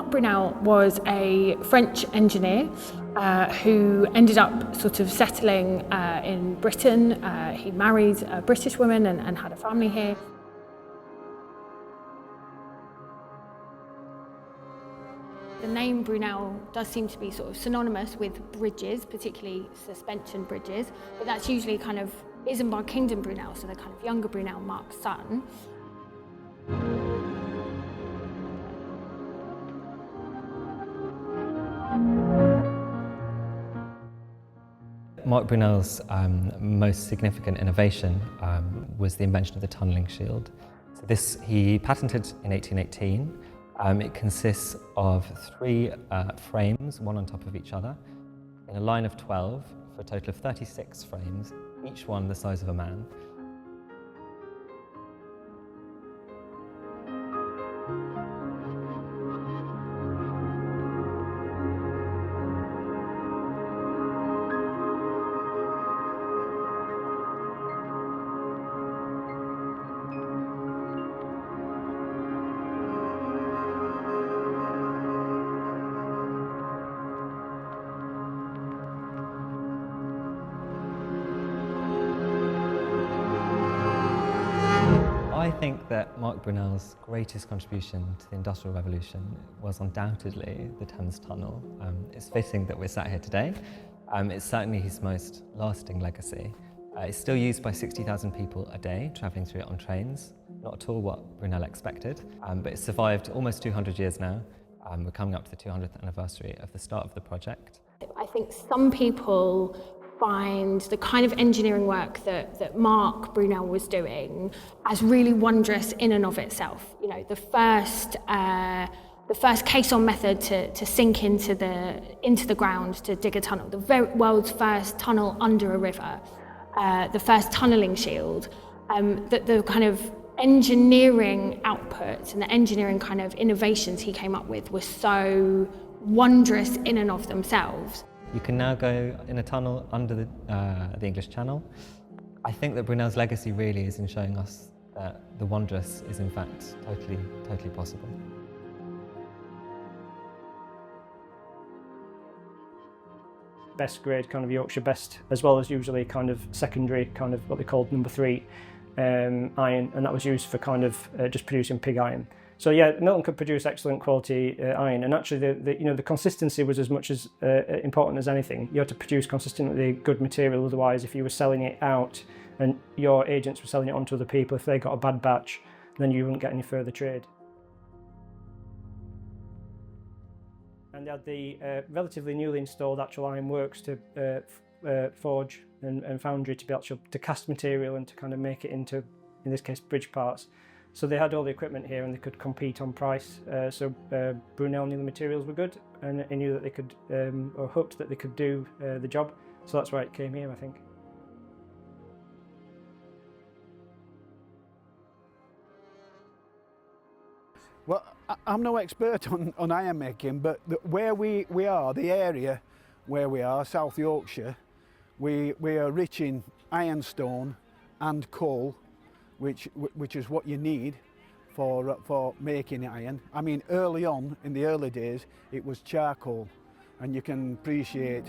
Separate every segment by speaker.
Speaker 1: Marc Brunel was a French engineer who ended up sort of settling in Britain. He married a British woman and had a family here. The name Brunel does seem to be sort of synonymous with bridges, particularly suspension bridges, but that's usually kind of Isambard Kingdom Brunel, so the kind of younger Brunel, Marc's son.
Speaker 2: Marc Brunel's most significant innovation was the invention of the tunnelling shield. So this he patented in 1818. It consists of 3 frames, one on top of each other, in a line of 12 for a total of 36 frames, each one the size of a man. I think that Marc Brunel's greatest contribution to the Industrial Revolution was undoubtedly the Thames Tunnel. It's fitting that we're sat here today. It's certainly his most lasting legacy. It's still used by 60,000 people a day travelling through it on trains. Not at all what Brunel expected, but it's survived almost 200 years now. We're coming up to the 200th anniversary of the start of the project.
Speaker 1: I think some people find the kind of engineering work that Marc Brunel was doing as really wondrous in and of itself. You know, the first caisson method to sink into the ground to dig a tunnel, the world's first tunnel under a river, the first tunnelling shield, the kind of engineering outputs and the engineering kind of innovations he came up with were so wondrous in and of themselves.
Speaker 2: You can now go in a tunnel under the English Channel. I think that Brunel's legacy really is in showing us that the wondrous is in fact totally possible.
Speaker 3: Best grade kind of Yorkshire best, as well as usually kind of secondary, kind of what they called number 3 iron, and that was used for kind of just producing pig iron. So yeah, Milton could produce excellent quality iron, and actually the consistency was as much as important as anything. You had to produce consistently good material, otherwise if you were selling it out and your agents were selling it on to other people, if they got a bad batch, then you wouldn't get any further trade. And they had the relatively newly installed actual iron works to forge and foundry to be able to cast material and to kind of make it into, in this case, bridge parts. So they had all the equipment here and they could compete on price. So Brunel knew the materials were good and he knew that they could, or hoped that they could do the job. So that's why it came here, I think.
Speaker 4: Well, I'm no expert on iron making, but where we are, the area where we are, South Yorkshire, we are rich in ironstone and coal, which is what you need for making iron. I mean, early on, in the early days, it was charcoal, and you can appreciate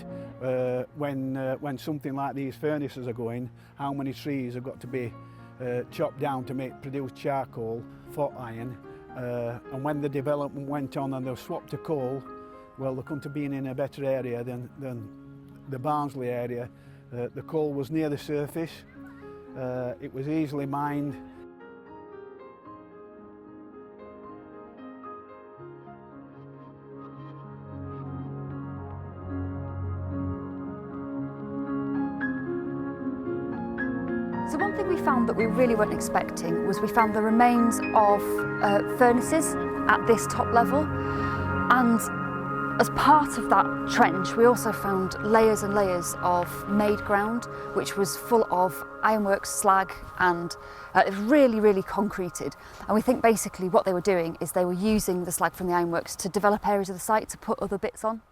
Speaker 4: when something like these furnaces are going, how many trees have got to be chopped down to produce charcoal for iron. And when the development went on and they swapped to coal, well, they couldn't have been in a better area than the Barnsley area. The coal was near the surface. It was easily mined.
Speaker 5: So one thing we found that we really weren't expecting was we found the remains of furnaces at this top level, and as part of that trench we also found layers and layers of made ground which was full of ironworks slag and really concreted. And we think basically what they were doing is they were using the slag from the ironworks to develop areas of the site to put other bits on.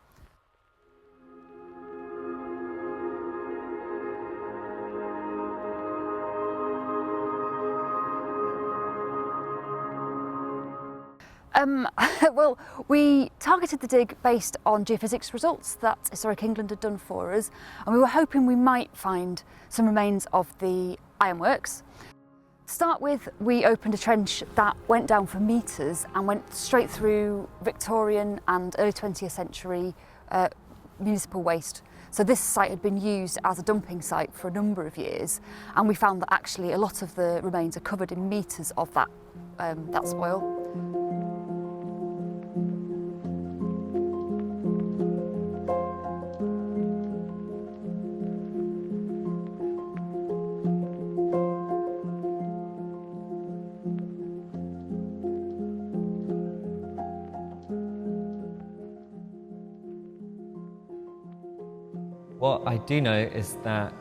Speaker 5: Well, we targeted the dig based on geophysics results that Historic England had done for us, and we were hoping we might find some remains of the ironworks. To start with, we opened a trench that went down for metres and went straight through Victorian and early 20th century municipal waste. So this site had been used as a dumping site for a number of years, and we found that actually a lot of the remains are covered in metres of that spoil.
Speaker 2: What I do know is that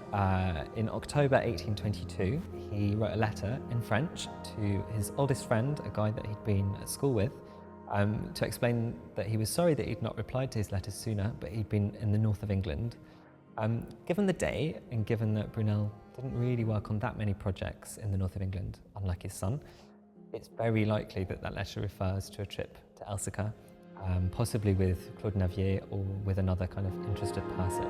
Speaker 2: in October 1822, he wrote a letter in French to his oldest friend, a guy that he'd been at school with, to explain that he was sorry that he'd not replied to his letters sooner, but he'd been in the north of England. Given the day, and given that Brunel didn't really work on that many projects in the north of England, unlike his son, it's very likely that that letter refers to a trip to Elsecar, possibly with Claude Navier or with another kind of interested person.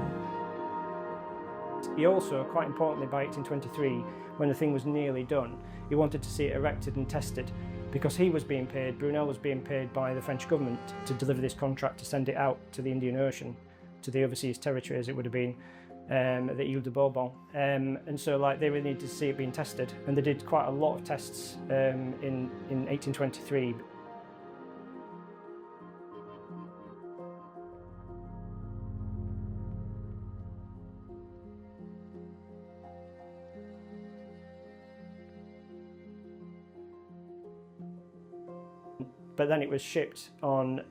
Speaker 3: He also, quite importantly, by 1823, when the thing was nearly done, he wanted to see it erected and tested, because he was being paid, Brunel was being paid by the French government to deliver this contract to send it out to the Indian Ocean, to the overseas territory as it would have been, the Ile de Bourbon. And so they really needed to see it being tested, and they did quite a lot of tests in 1823. But then it was shipped on,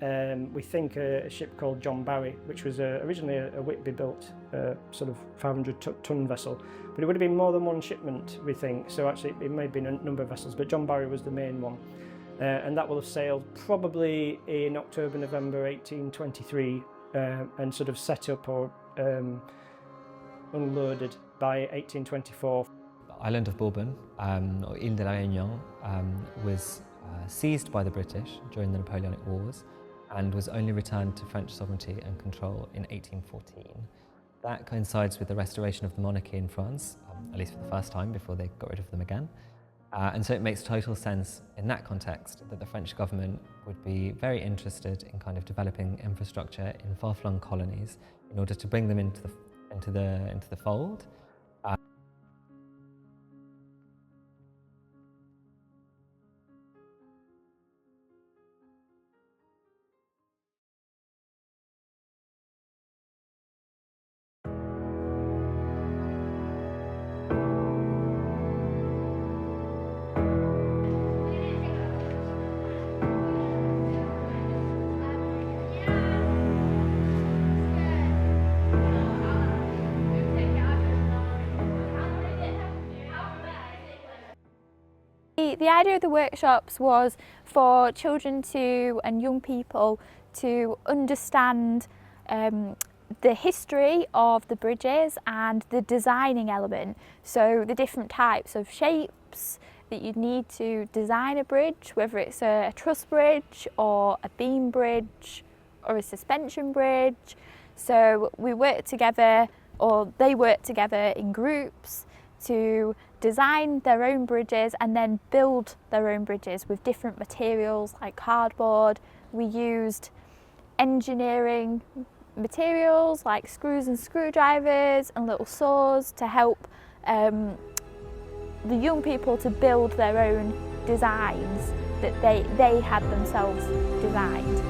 Speaker 3: we think, a ship called John Barry, which was originally a Whitby-built sort of 500-ton vessel. But it would have been more than one shipment, we think. So actually, it may have been a number of vessels, but John Barry was the main one. And that will have sailed probably in October, November 1823, and sort of set up or unloaded by 1824.
Speaker 2: The island of Bourbon, or Ile de la Réunion, was seized by the British during the Napoleonic Wars and was only returned to French sovereignty and control in 1814. That coincides with the restoration of the monarchy in France, at least for the first time before they got rid of them again. And so it makes total sense in that context that the French government would be very interested in kind of developing infrastructure in far-flung colonies in order to bring them into the fold.
Speaker 6: The idea of the workshops was for children and young people to understand the history of the bridges and the designing element. So the different types of shapes that you'd need to design a bridge, whether it's a truss bridge or a beam bridge or a suspension bridge. So we worked together, or they worked together in groups to design their own bridges and then build their own bridges with different materials like cardboard. We used engineering materials like screws and screwdrivers and little saws to help the young people to build their own designs that they had themselves designed.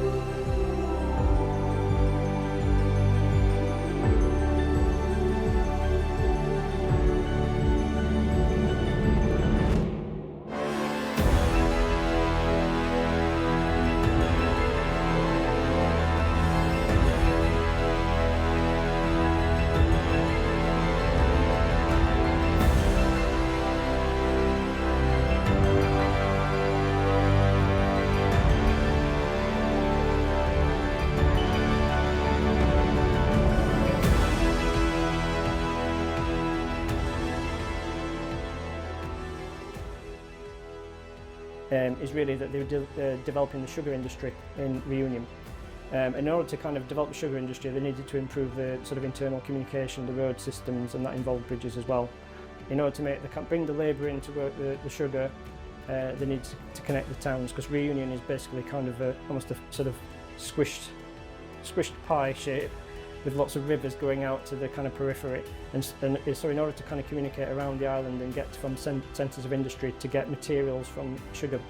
Speaker 3: is really that they're developing the sugar industry in Reunion. In order to kind of develop the sugar industry, they needed to improve the sort of internal communication, the road systems, and that involved bridges as well. In order to bring the labour in to work the sugar, they need to connect the towns, because Reunion is basically kind of almost a sort of squished pie shape with lots of rivers going out to the kind of periphery. And so in order to kind of communicate around the island and get from centres of industry to get materials from sugar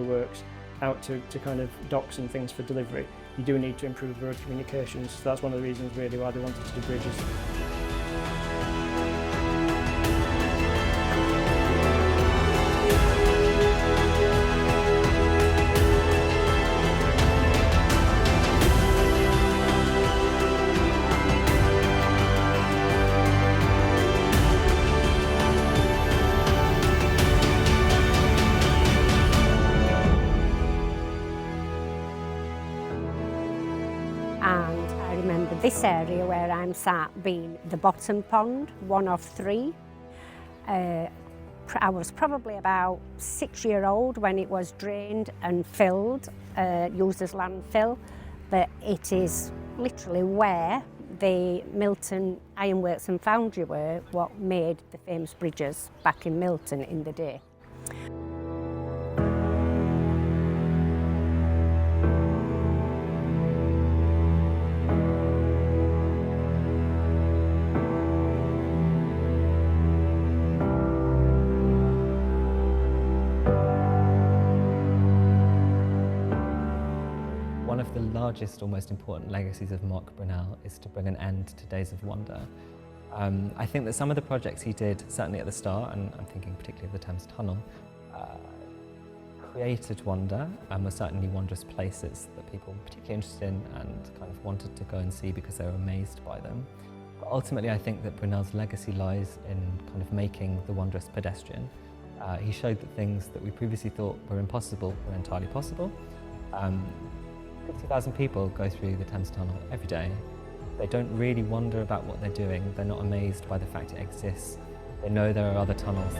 Speaker 3: works out to kind of docks and things for delivery, you do need to improve road communications. So that's one of the reasons really why they wanted to do bridges.
Speaker 7: And I remember this area where I'm sat being the bottom pond, one of three. I was probably about 6-year-old when it was drained and filled, used as landfill, but it is literally where the Milton Ironworks and Foundry were, what made the famous bridges back in Milton in the day.
Speaker 2: One of the largest or most important legacies of Mark Brunel is to bring an end to Days of Wonder. I think that some of the projects he did, certainly at the start, and I'm thinking particularly of the Thames Tunnel, created wonder and were certainly wondrous places that people were particularly interested in and kind of wanted to go and see because they were amazed by them. But ultimately, I think that Brunel's legacy lies in kind of making the wondrous pedestrian. He showed that things that we previously thought were impossible were entirely possible. 50,000 people go through the Thames Tunnel every day. They don't really wonder about what they're doing. They're not amazed by the fact it exists. They know there are other tunnels.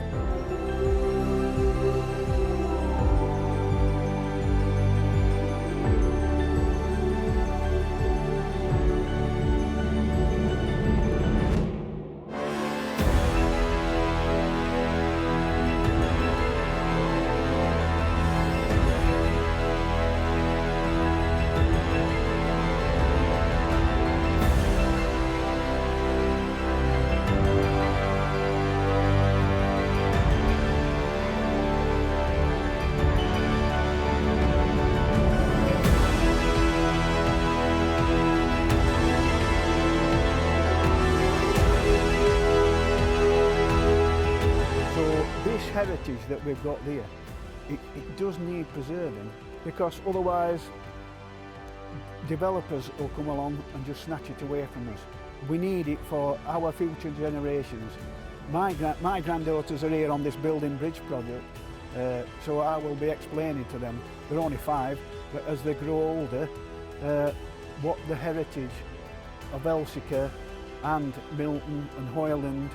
Speaker 4: Heritage that we've got there, it does need preserving, because otherwise developers will come along and just snatch it away from us. We need it for our future generations. My granddaughters are here on this building bridge project, so I will be explaining to them, they're only 5, but as they grow older, what the heritage of Elsecar and Milton and Hoyland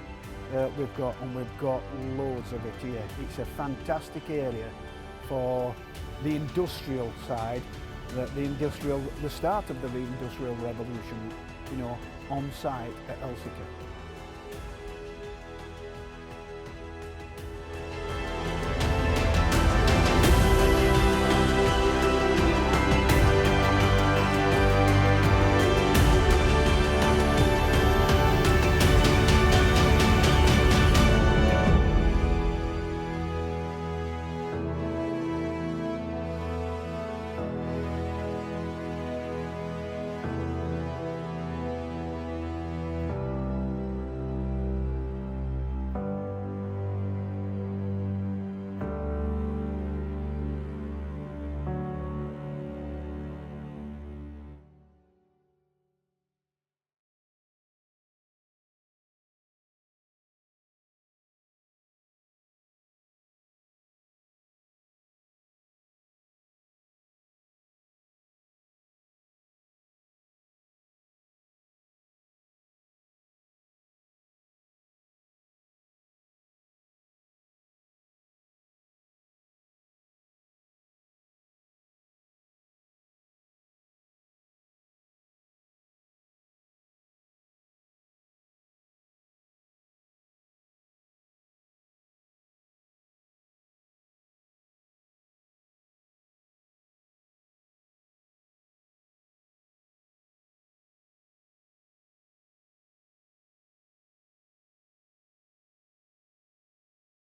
Speaker 4: we've got, and we've got loads of it here. It's a fantastic area for the industrial side, the start of the industrial revolution, you know, on site at Elsecar.